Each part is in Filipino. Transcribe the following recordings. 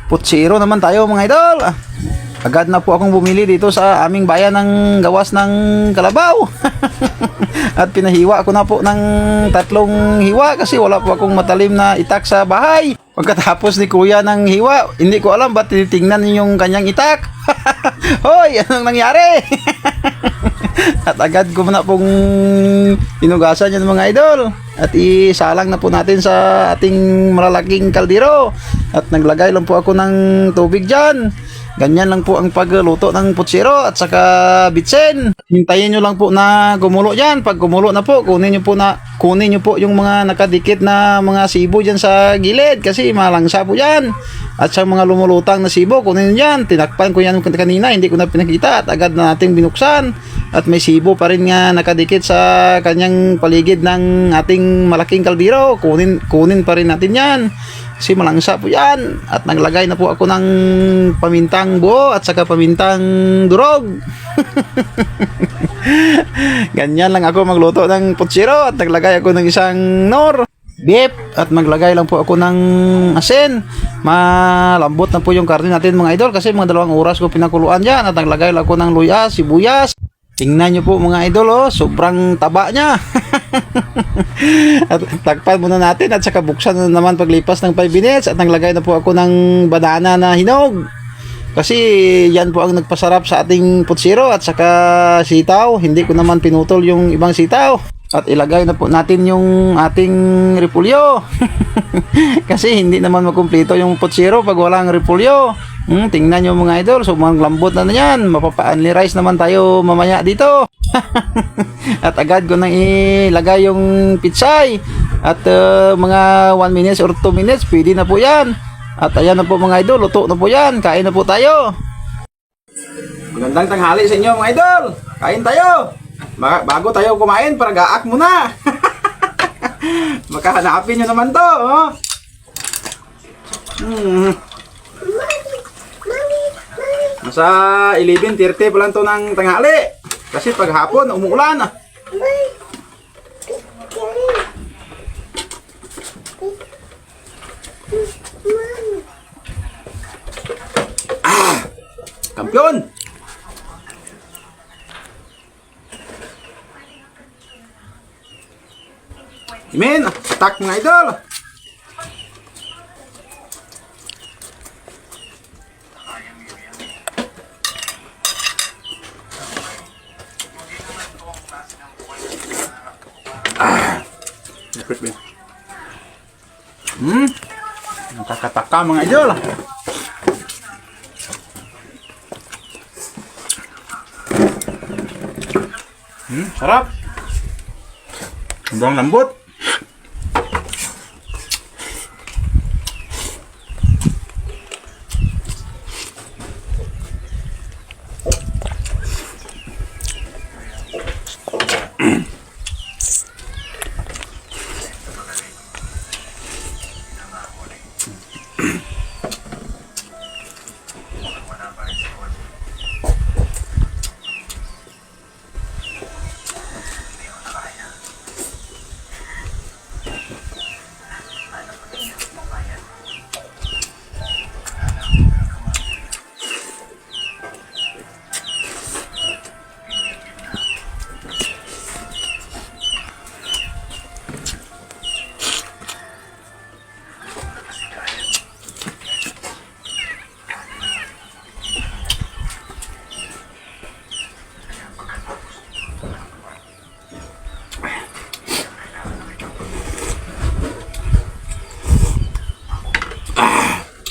putsiro naman tayo mga idol. Agad na po akong bumili dito sa aming bayan ng gawas ng kalabaw. At pinahiwa ko na po ng 3 hiwa kasi wala po akong matalim na itak sa bahay. Pagkatapos ni kuya ng hiwa, hindi ko alam ba't tinitingnan yung kanyang itak. Hoy, anong nangyari? At agad ko na pong inugasan yan mga idol. At isalang na po natin sa ating malalaking kaldero. At naglagay lang po ako ng tubig dyan. Ganyan lang po ang pagluto ng putsiro at saka bitsen. Hintayin nyo lang po na gumulo dyan. Pag gumulo na po, kunin nyo po yung mga nakadikit na mga sibo dyan sa gilid kasi malangsa po yan. At sa mga lumulutang na sibo, kunin nyo yan. Tinakpan ko yan kanina, hindi ko na pinakita at agad na nating binuksan. At may sibo pa rin nga nakadikit sa kanyang paligid ng ating malaking kaldero. Kunin pa rin natin yan. Kasi malangsa po yan. At naglagay na po ako ng pamintang buo at saka pamintang durog. Ganyan lang ako magluto ng putsiro. At naglagay ako ng isang nor beef. At maglagay lang po ako ng asin. Malambot na po yung karne natin mga idol. Kasi mga 2 oras ko pinakuluan dyan. At naglagay lang ako ng luya, sibuyas. Tingnan nyo po mga idol, oh, sobrang taba niya. At takpan muna natin at saka buksan na naman paglipas ng 5 minutes. At naglagay na po ako ng banana na hinog. Kasi yan po ang nagpasarap sa ating putsiro at saka sitaw. Hindi ko naman pinutol yung ibang sitaw. At ilagay na po natin yung ating repolyo. Kasi hindi naman makumpleto yung putsiro pag walang repolyo. Tingnan nyo mga idol, so lambot na yan. Mapapa-only rice naman tayo mamaya dito. At agad ko nang ilagay yung pitsay. At mga 1 minutes or 2 minutes, pwede na po yan. At ayan na po mga idol, luto na po yan. Kain na po tayo. Magandang tanghali sa inyo mga idol. Kain tayo. Bago tayo kumain, paragaak muna. Makahanapin nyo naman to. Oh. Nasa 11:30 pa lang to ng tanghali. Kasi paghapon, umuulan. Kampiyon! Amen! Tak mga idol! Nakakataka mga idol. Sarap. Sobrang lambot.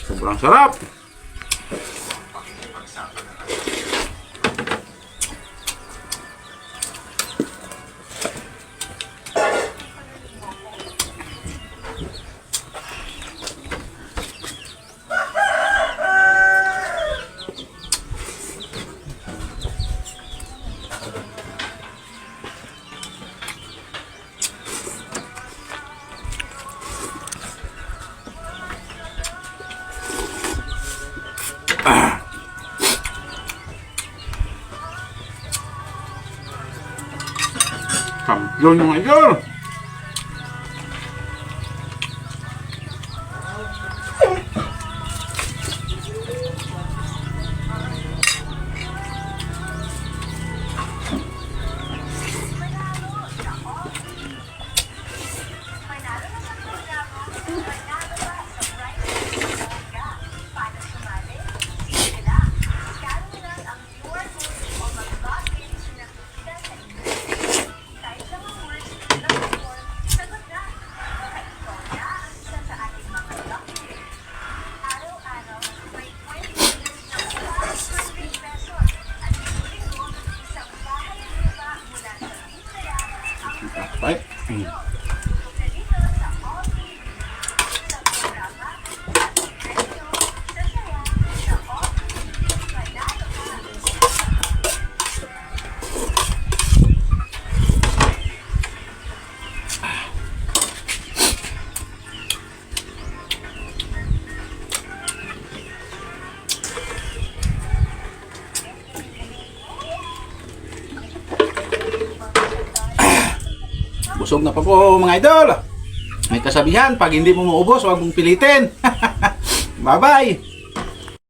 Sobrang sarap. Kampiyon mga idol. Busog na pa po mga idol. May kasabihan, pag hindi mo maubos, huwag mong pilitin. Bye-bye!